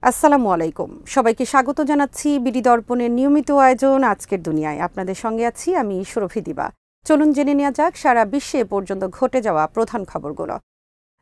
আসসালামু আলাইকুম। সবাইকে স্বাগত জানাচ্ছি বিডি দর্পণের নিয়মিত আয়োজন আজকের দুনিয়ায়। আপনাদের সঙ্গে আছি আমি সুরভি দিবা। চলুন জেনে নেওয়া যাক সারা বিশ্বে পর্যন্ত ঘটে যাওয়া প্রধান খবরগুলো।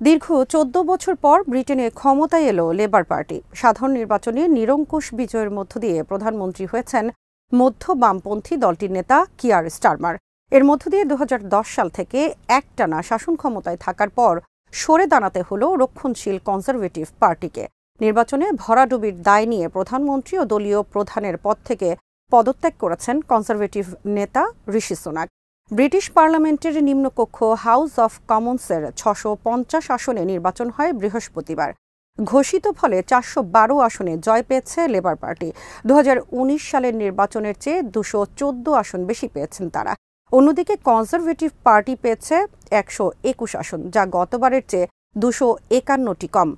দীর্ঘ ১৪ বছর পর ব্রিটেনে ক্ষমতায় এলো লেবার পার্টি। সাধারণ নির্বাচনে নিরঙ্কুশ বিজয়ের মধ্য দিয়ে প্রধানমন্ত্রী হয়েছেন মধ্য বামপন্থী দলটির নেতা কিয়ার স্টারমার। এর মধ্য দিয়ে ২০১০ সাল থেকে একটানা শাসন ক্ষমতায় থাকার পর সরে দাঁড়াতে হলো রক্ষণশীল কনজারভেটিভ পার্টিকে। নির্বাচনে ভরাডুবির দায় নিয়ে প্রধানমন্ত্রী ও দলীয় প্রধানের পদ থেকে পদত্যাগ করেছেন কনজারভেটিভ নেতা ঋষি সুনাক। ব্রিটিশ পার্লামেন্টের নিম্নকক্ষ হাউস অব কমন্সের ৬৫০ আসনে নির্বাচন হয় বৃহস্পতিবার। ঘোষিত ফলে ৪১২ আসনে জয় পেয়েছে লেবার পার্টি। ২০১৯ সালের নির্বাচনের চেয়ে ২১৪ আসন বেশি পেয়েছেন তারা। অন্যদিকে কনজারভেটিভ পার্টি পেয়েছে ১২১ আসন, যা গতবারের চেয়ে ২৫১টি কম।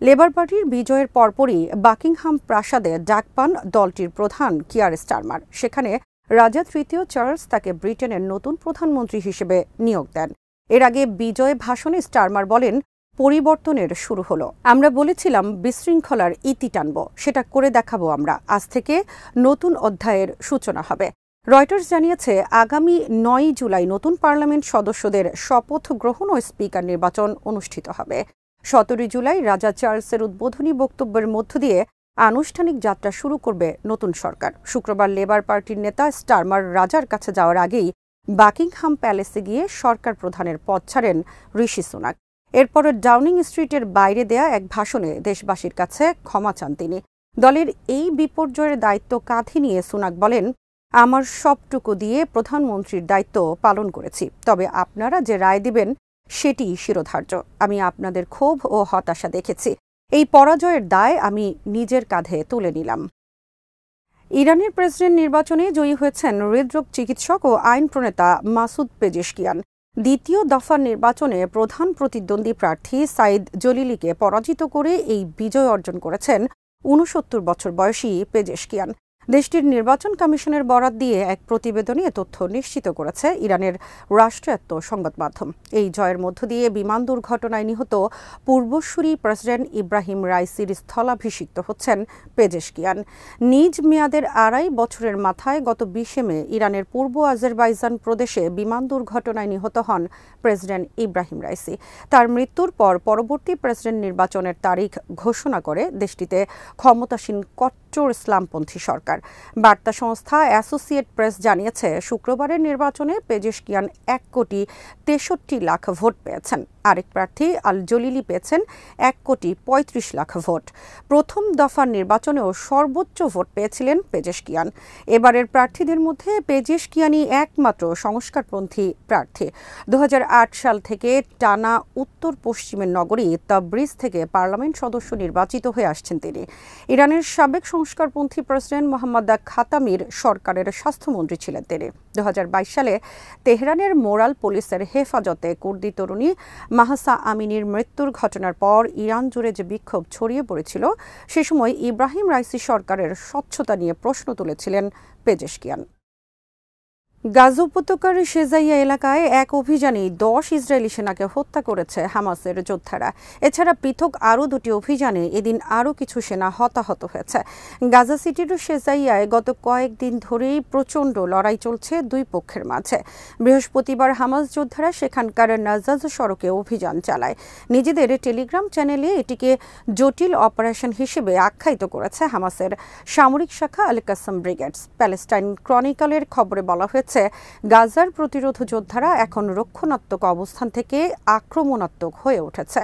লেবার পার্টির বিজয়ের পরপরই বাকিংহাম প্রাসাদে ডাক পান দলটির প্রধান কিয়ার স্টারমার। সেখানে রাজা তৃতীয় চার্লস তাকে ব্রিটেনের নতুন প্রধানমন্ত্রী হিসেবে নিয়োগ দেন। এর আগে বিজয় ভাষণে স্টারমার বলেন, পরিবর্তনের শুরু হলো। আমরা বলেছিলাম বিশৃঙ্খলার ইতি টানব, সেটা করে দেখাবো আমরা। আজ থেকে নতুন অধ্যায়ের সূচনা হবে। রয়টার্স জানিয়েছে, আগামী ৯ জুলাই নতুন পার্লামেন্ট সদস্যদের শপথ গ্রহণ ও স্পিকার নির্বাচন অনুষ্ঠিত হবে। ১৭ জুলাই রাজা চার্লসের উদ্বোধনী বক্তব্যের মধ্য দিয়ে আনুষ্ঠানিক যাত্রা শুরু করবে নতুন সরকার। শুক্রবার লেবার পার্টির নেতা স্টারমার রাজার কাছে যাওয়ার আগেই বাকিংহাম প্যালেসে গিয়ে সরকার প্রধানের পদ ছাড়েন ঋষি সুনাক। এরপর ডাউনিং স্ট্রিটের বাইরে দেয়া এক ভাষণে দেশবাসীর কাছে ক্ষমা চান তিনি। দলের এই বিপর্যয়ের দায়িত্ব কাঁধে নিয়ে সুনাক বলেন, আমার সবটুকু দিয়ে প্রধানমন্ত্রীর দায়িত্ব পালন করেছি, তবে আপনারা যে রায় দিবেন সেটি শিরোধার্য। আমি আপনাদের ক্ষোভ ও হতাশা দেখেছি। এই পরাজয়ের দায় আমি নিজের কাঁধে তুলে নিলাম। ইরানের প্রেসিডেন্ট নির্বাচনে জয়ী হয়েছেন হৃদরোগ চিকিৎসক ও আইন প্রণেতা মাসুদ পেজেশকিয়ান। দ্বিতীয় দফার নির্বাচনে প্রধান প্রতিদ্বন্দ্বী প্রার্থী সাইদ জলিলিকে পরাজিত করে এই বিজয় অর্জন করেছেন ৬৯ বছর বয়সী পেজেশকিয়ান। দেশটির নির্বাচন কমিশনের বরাত দিয়ে এক প্রতিবেদনে এ তথ্য নিশ্চিত করেছে ইরানের রাষ্ট্রায়ত্ত সংবাদ মাধ্যম। এই জয়ের মধ্য দিয়ে বিমান দুর্ঘটনায় নিহত পূর্বসূরি প্রেসিডেন্ট ইব্রাহিম রাইসির স্থলাভিষিক্ত হচ্ছেন পেজেশকিয়ান। নিজ মেয়াদের ২.৫ বছরের মাথায় গত ২০ মে ইরানের পূর্ব আজারবাইজান প্রদেশে বিমান দুর্ঘটনায় নিহত হন প্রেসিডেন্ট ইব্রাহিম রাইসি। তার মৃত্যুর পর পরবর্তী প্রেসিডেন্ট নির্বাচনের তারিখ ঘোষণা করে দেশটিতে ক্ষমতাসীন কট্টর ইসলামপন্থী সরকার। বার্তা সংস্থা অ্যাসোসিয়েট প্রেস জানিয়েছে, শুক্রবারের নির্বাচনে পেজেশকিয়ান ১,৬৩,০০,০০০ ভোট পেয়েছেন। আরেক প্রার্থী আল জলিলি পেয়েছেন ১,৩৫,০০,০০০ ভোট। প্রথম দফার নির্বাচনেও সর্বোচ্চ ভোট পেয়েছিলেন পেজেশকিয়ান। এবারের প্রার্থীদের মধ্যে পেজেশকিয়ানই একমাত্র সংস্কারপন্থী প্রার্থী। ২০০৮ সাল থেকে টানা উত্তর পশ্চিমের নগরী তাবরিজ থেকে পার্লামেন্ট সদস্য নির্বাচিত হয়ে আসছেন তিনি। ইরানের সাবেক সংস্কারপন্থী প্রেসিডেন্ট মোহাম্মদ খাতামির সরকারের স্বাস্থ্যমন্ত্রী ছিলেন তিনি। ২০২২ সালে তেহরানের মোরাল পুলিশের হেফাজতে কুর্দি তরুণী মাহসা আমিনির মৃত্যুর ঘটনার পর ইরান জুড়ে যে বিক্ষোভ ছড়িয়ে পড়েছিল, সে সময় ইব্রাহিম রাইসি সরকারের স্বচ্ছতা নিয়ে প্রশ্ন তুলেছিলেন পেজেশকিয়ান। গাজা উপত্যকার শেজাইয়া এলাকায় এক অভিযানে ১০ ইসরায়েলি সেনাকে হত্যা করেছে হামাসের যোদ্ধারা। এছাড়া পৃথক আরও ২টি অভিযানে এদিন আরও কিছু সেনা হতাহত হয়েছে। গাজা সিটির শেজাইয়ায় গত কয়েকদিন ধরেই প্রচণ্ড লড়াই চলছে দুই পক্ষের মাঝে। বৃহস্পতিবার হামাস যোদ্ধারা সেখানকার নাজাজ সড়কে অভিযান চালায়। নিজেদের টেলিগ্রাম চ্যানেলে এটিকে জটিল অপারেশন হিসেবে আখ্যায়িত করেছে হামাসের সামরিক শাখা আল কাসাম ব্রিগেডস। প্যালেস্টাইন ক্রনিকলের খবরে বলা হয়েছে, গাজার প্রতিরোধ যোদ্ধারা এখন রক্ষণাত্মক অবস্থান থেকে আক্রমণাত্মক হয়ে উঠেছে।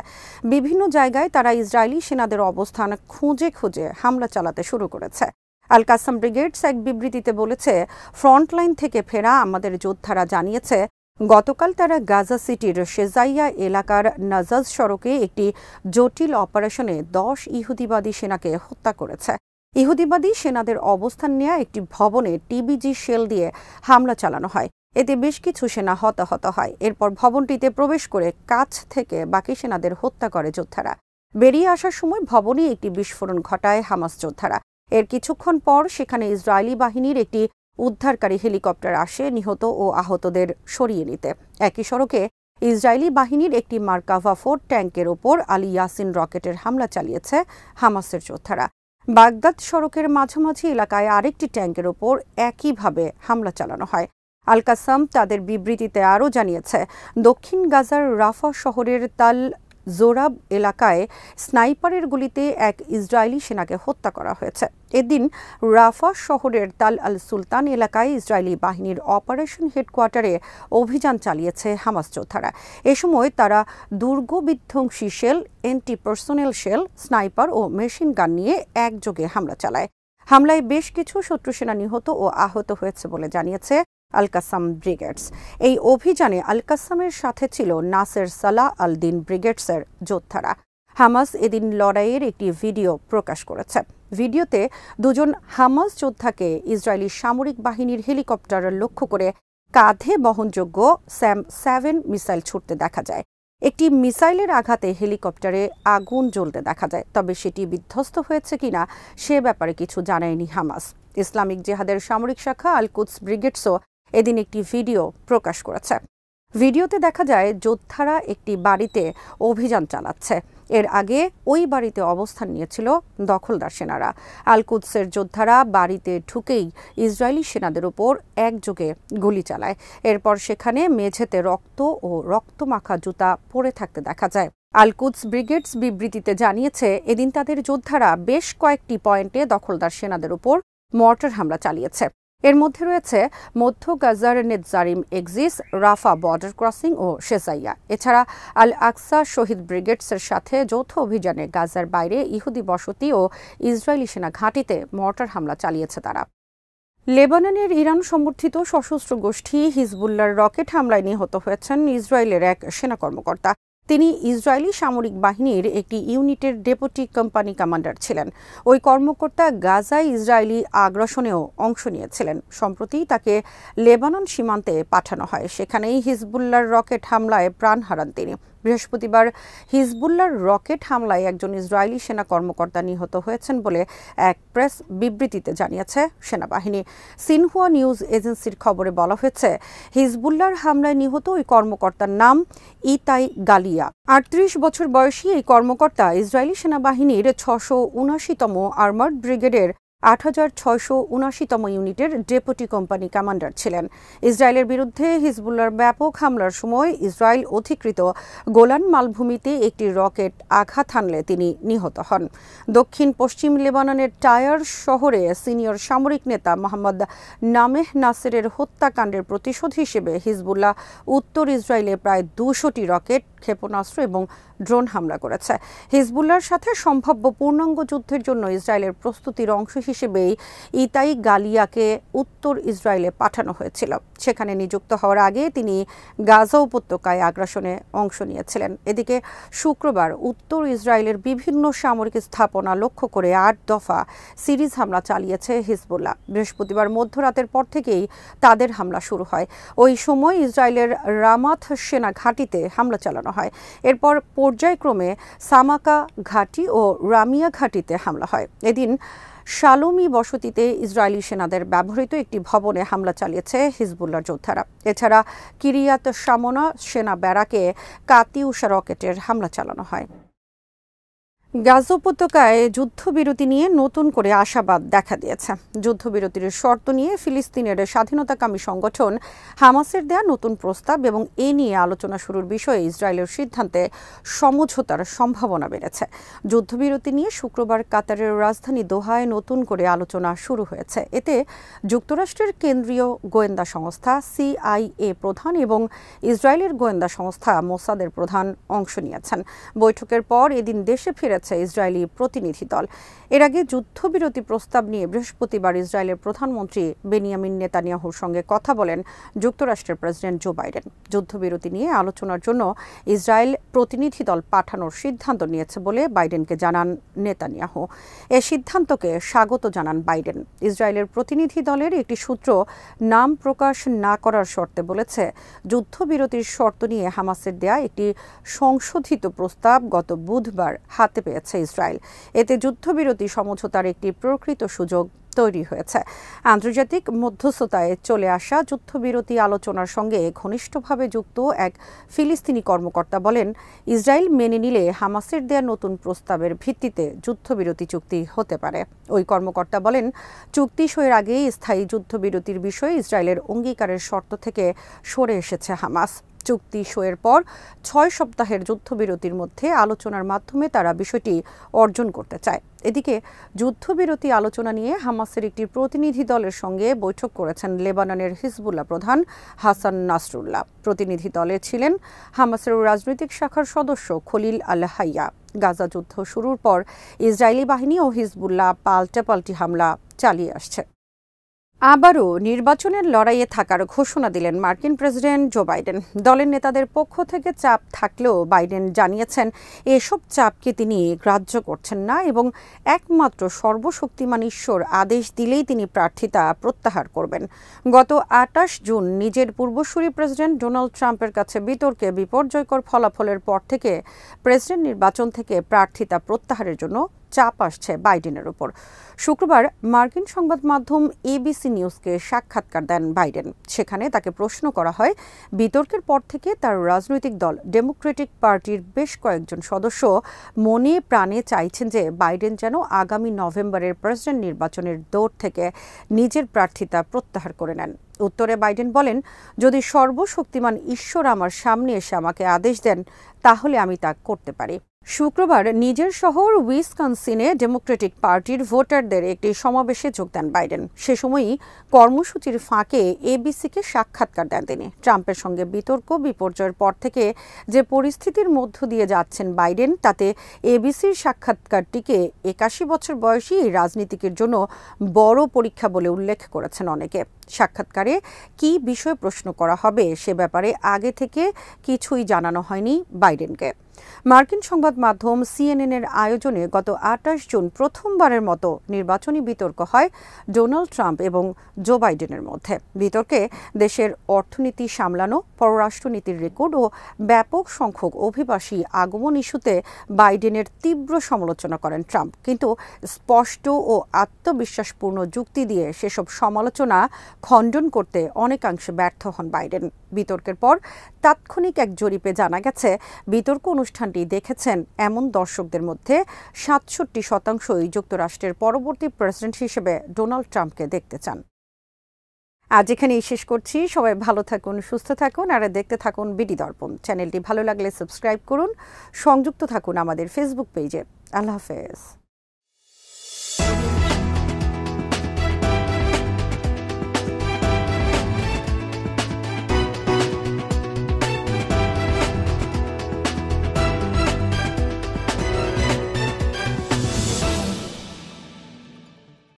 বিভিন্ন জায়গায় তারা ইসরায়েলি সেনাদের অবস্থান খুঁজে খুঁজে হামলা চালাতে শুরু করেছে। আল কাসাম ব্রিগেডস এক বিবৃতিতে বলেছে, ফ্রন্টলাইন থেকে ফেরা আমাদের যোদ্ধারা জানিয়েছে, গতকাল তারা গাজা সিটির শেজাইয়া এলাকার নাজাজ সড়কে একটি জটিল অপারেশনে ১০ ইহুদিবাদী সেনাকে হত্যা করেছে। ইহুদিবাদী সেনাদের অবস্থান নেওয়া একটি ভবনে টিবিজি শেল দিয়ে হামলা চালানো হয়। এতে বেশ কিছু সেনা হতাহত হয়। এরপর ভবনটিতে প্রবেশ করে কাছ থেকে বাকি সেনাদের হত্যা করে যোদ্ধারা। বেরিয়ে আসার সময় ভবনে একটি বিস্ফোরণ ঘটায় হামাস যোদ্ধারা। এর কিছুক্ষণ পর সেখানে ইসরায়েলি বাহিনীর একটি উদ্ধারকারী হেলিকপ্টার আসে নিহত ও আহতদের সরিয়ে নিতে। একই সড়কে ইসরায়েলি বাহিনীর একটি মার্কাভা 4 ট্যাঙ্কের ওপর আলী ইয়াসিন রকেটের হামলা চালিয়েছে হামাসের যোদ্ধারা। বাগদাদ সড়কের মাঝামাঝি এলাকায় আরেকটি ট্যাঙ্কের ওপর একইভাবে হামলা চালানো হয়। আল কাসাম তাদের বিবৃতিতে আরও জানিয়েছে, দক্ষিণ গাজার রাফা শহরের তাল জোরাব এলাকায় স্নাইপারের গুলিতে এক ইসরায়েলি সেনাকে হত্যা করা হয়েছে। এদিন রাফা শহরের তাল আল সুলতান এলাকায় ইসরায়েলি বাহিনীর অপারেশন হেডকোয়ার্টারে অভিযান চালিয়েছে হামাস যোদ্ধারা। এ সময় তারা দুর্গ বিধ্বংসী shell, anti personnel shell, sniper ও মেশিন গান নিয়ে একযোগে হামলা চালায়। হামলায় বেশ কিছু শত্রু সেনা নিহত ও আহত হয়েছে বলে জানিয়েছে আল কাসাম ব্রিগেডস। এই অভিযানে আল কাসামের সাথে ছিল নাসের সালাহ আল দিন ব্রিগেডসের যোদ্ধারা। হামাস এদিন লড়াইয়ের একটি ভিডিও প্রকাশ করেছে। ভিডিওতে দুজন হামাস যোদ্ধাকে ইসরায়েলি সামরিক বাহিনীর হেলিকপ্টার লক্ষ্য করে কাঁধে বহনযোগ্য SAM-7 মিসাইল ছুটতে দেখা যায়। একটি মিসাইলের আঘাতে হেলিকপ্টারে আগুন জ্বলতে দেখা যায়, তবে সেটি বিধ্বস্ত হয়েছে কিনা সে ব্যাপারে কিছু জানায়নি হামাস। ইসলামিক জিহাদের সামরিক শাখা আল কুদস ব্রিগেডসও এদিন একটি ভিডিও প্রকাশ করেছে। ভিডিওতে দেখা যায় যোদ্ধারা একটি বাড়িতে অভিযান চালাচ্ছে। এর আগে ওই বাড়িতে অবস্থান নিয়েছিল দখলদার সেনারা। আল কুদসের যোদ্ধারা বাড়িতে ঢুকেই ইসরায়েলি সেনাদের উপর একযোগে গুলি চালায়। এরপর সেখানে মেঝেতে রক্ত ও রক্তমাখা জুতা পড়ে থাকতে দেখা যায়। আল কুদস ব্রিগেডস বিবৃতিতে জানিয়েছে, এদিন তাদের যোদ্ধারা বেশ কয়েকটি পয়েন্টে দখলদার সেনাদের উপর মর্টার হামলা চালিয়েছে। এর মধ্যে রয়েছে মধ্য গাজার নেতজারিম এক্সিস, রাফা বর্ডার ক্রসিং ও শেজাইয়া। এছাড়া আল আকসা শহীদ ব্রিগেডসের সাথে যৌথ অভিযানে গাজার বাইরে ইহুদি বসতি ও ইসরায়েলি সেনা ঘাঁটিতে মর্টার হামলা চালিয়েছে তারা। লেবাননের ইরান সমর্থিত সশস্ত্র গোষ্ঠী হিজবুল্লাহর রকেট হামলায় নিহত হয়েছেন ইসরায়েলের এক সেনা কর্মকর্তা। তিনি ইসরায়েলি সামরিক বাহিনীর একটি ইউনিটের ডেপুটি কোম্পানি কমান্ডার ছিলেন। ওই কর্মকর্তা গাজায় ইসরায়েলি আগ্রাসনেও অংশ নিয়েছিলেন। সম্প্রতি তাকে লেবানন সীমান্তে পাঠানো হয়। সেখানেই হিজবুল্লাহর রকেট হামলায় প্রাণ হারান তিনি। বৃহস্পতিবার হিজবুল্লাহর রকেট হামলায় একজন ইসরায়েলি সেনা কর্মকর্তা নিহত হয়েছেন বলে এক প্রেস বিবৃতিতে জানিয়েছে সেনাবাহিনী। সিনহুয়া নিউজ এজেন্সির খবরে বলা হয়েছে, হিজবুল্লাহর হামলায় নিহত ওই কর্মকর্তার নাম ইতাই গালিয়া। ৩৮ বছর বয়সী এই কর্মকর্তা ইসরায়েলি সেনাবাহিনীর ৬৭৯তম আর্মার্ড ব্রিগেডের ৮৬৭৯তম ইউনিটের ডেপুটি কোম্পানি কমান্ডার ছিলেন। ইসরায়েলের বিরুদ্ধে হিজবুল্লাহর ব্যাপক হামলার সময় ইসরায়েল অধিকৃত গোলান মালভূমিতে একটি রকেট আঘাত হানলে তিনি নিহত হন। দক্ষিণ পশ্চিম লেবাননের টায়ার শহরে সিনিয়র সামরিক নেতা মোহাম্মদ নামেহ নাসেরের হত্যাকাণ্ডের প্রতিশোধ হিসেবে হিজবুল্লাহ উত্তর ইসরায়েলে প্রায় ২০০টি রকেট, ক্ষেপণাস্ত্র এবং ড্রোন হামলা করেছে। হিজবুল্লাহর সাথে সম্ভাব্য পূর্ণাঙ্গ যুদ্ধের জন্য ইসরায়েলের প্রস্তুতির অংশ হিসেবেই ইতাই গালিয়াকে উত্তর ইসরায়েলে পাঠানো হয়েছিল। সেখানে নিযুক্ত হওয়ার আগে তিনি গাজা উপত্যকায় আগ্রাসনে অংশ নিয়েছিলেন। এদিকে শুক্রবার উত্তর ইসরায়েলের বিভিন্ন সামরিক স্থাপনা লক্ষ্য করে ৮ দফা সিরিজ হামলা চালিয়েছে হিজবুল্লাহ। বৃহস্পতিবার মধ্যরাতের পর থেকেই তাদের হামলা শুরু হয়। ওই সময় ইসরায়েলের রামাথ সেনা ঘাঁটিতে হামলা চালানো হয়। এরপর পর্যায়ক্রমে সামাকা ঘাঁটি ও রামিয়া ঘাঁটিতে হামলা হয়। এদিন শালোমি বসতিতে ইসরায়েলি সেনাদের ব্যবহৃত একটি ভবনে হামলা চালিয়েছে হিজবুল্লাহর যোদ্ধারা। এছাড়া কিরিয়াত শামোনা সেনা ব্যারাকে কাতিউষা রকেটের হামলা চালানো হয়। গাজা উপত্যকায় যুদ্ধবিরতি নিয়ে নতুন করে আশাবাদ দেখা দিয়েছে। যুদ্ধবিরতির শর্ত নিয়ে ফিলিস্তিনের স্বাধীনতাকামী সংগঠন হামাসের দেয়া নতুন প্রস্তাব এবং এ নিয়ে আলোচনা শুরুর বিষয়ে ইসরায়েলের সিদ্ধান্তে সমঝোতার সম্ভাবনা বেড়েছে। যুদ্ধবিরতি নিয়ে শুক্রবার কাতারের রাজধানী দোহায় নতুন করে আলোচনা শুরু হয়েছে। এতে যুক্তরাষ্ট্রের কেন্দ্রীয় গোয়েন্দা সংস্থা CIA প্রধান এবং ইসরায়েলের গোয়েন্দা সংস্থা মোসাদের প্রধান অংশ নিয়েছেন। বৈঠকের পর এদিন দেশে ফিরেছে ইসরায়েলি প্রতিনিধি দল। এর আগে যুদ্ধবিরতি প্রস্তাব নিয়ে বৃহস্পতিবার ইসরায়েলের প্রধানমন্ত্রী বেনিয়ামিন নেতানিয়াহুর সঙ্গে কথা বলেন যুক্তরাষ্ট্রের প্রেসিডেন্ট জো বাইডেন। যুদ্ধবিরতি নিয়ে আলোচনার জন্য ইসরায়েল প্রতিনিধি দল পাঠানোর সিদ্ধান্ত নিয়েছে বলে বাইডেনকে জানান নেতানিয়াহু। এ সিদ্ধান্তকে স্বাগত জানান বাইডেন। ইসরায়েলের প্রতিনিধি দলের একটি সূত্র নাম প্রকাশ না করার শর্তে বলেছে, যুদ্ধবিরতির শর্ত নিয়ে হামাসের দেয়া একটি সংশোধিত প্রস্তাব গত বুধবার হাতে পেয়েছে ইসরায়েল। এতে যুদ্ধবিরতি সমঝোতার একটি প্রকৃত সুযোগ তৈরি হয়েছে। আন্তর্জাতিক মধ্যস্থতায় চলে আসা যুদ্ধবিরতি আলোচনার সঙ্গে ঘনিষ্ঠভাবে যুক্ত এক ফিলিস্তিনি কর্মকর্তা বলেন, ইসরায়েল মেনে নিলে হামাসের দেয়া নতুন প্রস্তাবের ভিত্তিতে যুদ্ধবিরতি চুক্তি হতে পারে। ওই কর্মকর্তা বলেন, চুক্তি সইয়ের আগেই স্থায়ী যুদ্ধবিরতির বিষয়ে ইসরায়েলের অঙ্গীকারের শর্ত থেকে সরে এসেছে হামাস। চুক্তি সইয়ের পর 6 সপ্তাহের যুদ্ধবিরতির মধ্যে আলোচনার মাধ্যমে তারা বিষয়টি অর্জন করতে চায়। এদিকে যুদ্ধবিরতি আলোচনা নিয়ে হামাসের একটি প্রতিনিধি দলের সঙ্গে বৈঠক করেছেন লেবাননের হিজবুল্লাহ প্রধান হাসান নাসরুল্লাহ। প্রতিনিধি দলে ছিলেন হামাসের রাজনৈতিক শাখার সদস্য খলিল আল হাইয়া। গাজা যুদ্ধ শুরুর পর ইসরায়েলি বাহিনী ও হিজবুল্লাহ পাল্টাপাল্টি হামলা চালিয়ে আসছে। আবারও নির্বাচনের লড়াইয়ে থাকার ঘোষণা দিলেন মার্কিন প্রেসিডেন্ট জো বাইডেন। দলের নেতাদের পক্ষ থেকে চাপ থাকলেও বাইডেন জানিয়েছেন এসব চাপকে তিনি গ্রাহ্য করছেন না এবং একমাত্র সর্বশক্তিমান ঈশ্বর আদেশ দিলেই তিনি প্রার্থিতা প্রত্যাহার করবেন। গত 28 জুন নিজের পূর্বসূরি প্রেসিডেন্ট ডোনাল্ড ট্রাম্পের কাছে বিতর্কে বিপর্যয়কর ফলাফলের পর থেকে প্রেসিডেন্ট নির্বাচন থেকে প্রার্থিতা প্রত্যাহারের জন্য চাপ আসছে বাইডেনের উপর। শুক্রবার মার্কিন সংবাদ মাধ্যম এবিসি নিউজকে সাক্ষাৎকার দেন বাইডেন। সেখানে তাকে প্রশ্ন করা হয়, বিতর্কের পর থেকে তার রাজনৈতিক দল ডেমোক্রেটিক পার্টির বেশ কয়েকজন সদস্য মনে প্রাণে চাইছেন যে বাইডেন যেন আগামী নভেম্বরের প্রেসিডেন্ট নির্বাচনের দৌড় থেকে নিজের প্রার্থিতা প্রত্যাহার করে নেন। উত্তরে বাইডেন বলেন, যদি সর্বশক্তিমান ঈশ্বর আমার সামনে এসে আমাকে আদেশ দেন তাহলে আমি তা করতে পারি। শুক্রবার নিজের শহর উইসকনসিনে ডেমোক্রেটিক পার্টির ভোটারদের একটি সমাবেশে যোগ দেন বাইডেন। সে সময়ই কর্মসূচির ফাঁকে এবিসিকে সাক্ষাৎকার দেন তিনি। ট্রাম্পের সঙ্গে বিতর্ক বিপর্যয়ের পর থেকে যে পরিস্থিতির মধ্য দিয়ে যাচ্ছেন বাইডেন, তাতে এবিসির সাক্ষাৎকারটিকে 81 বছর বয়সী রাজনীতিকের জন্য বড় পরীক্ষা বলে উল্লেখ করেছেন অনেকে। সাক্ষাৎকারে কী বিষয়ে প্রশ্ন করা হবে সে ব্যাপারে আগে থেকে কিছুই জানানো হয়নি বাইডেনকে। মার্কিন সংবাদ মাধ্যম সিএনএনের আয়োজনে গত 28 জুন প্রথমবারের মতো নির্বাচনী বিতর্ক হয় ডোনাল্ড ট্রাম্প এবং জো বাইডেনের মধ্যে। বিতর্কে দেশের অর্থনীতি সামলানো, পররাষ্ট্রনীতির রেকর্ড ও ব্যাপক সংখ্যক অভিবাসী আগমন ইস্যুতে বাইডেনের তীব্র সমালোচনা করেন ট্রাম্প, কিন্তু স্পষ্ট ও আত্মবিশ্বাসপূর্ণ যুক্তি দিয়ে সেসব সমালোচনা খণ্ডন করতে অনেকাংশে ব্যর্থ হন বাইডেন। বিতর্কের পর তাৎক্ষণিক এক জরিপে জানা গেছে, বিতর্ক অনুষ্ঠানটি দেখেছেন এমন দর্শকদের মধ্যে ৬৭% যুক্তরাষ্ট্রের পরবর্তী প্রেসিডেন্ট হিসেবে ডোনাল্ড ট্রাম্পকে দেখতে চান। আজ এখানেই শেষ করছি। সবাই ভালো থাকুন, সুস্থ থাকুন আর দেখতে থাকুন বিডি দর্পণ। চ্যানেলটি ভালো লাগলে সাবস্ক্রাইব করুন, সংযুক্ত থাকুন আমাদের ফেসবুক পেজে। আল্লাহ হাফেজ।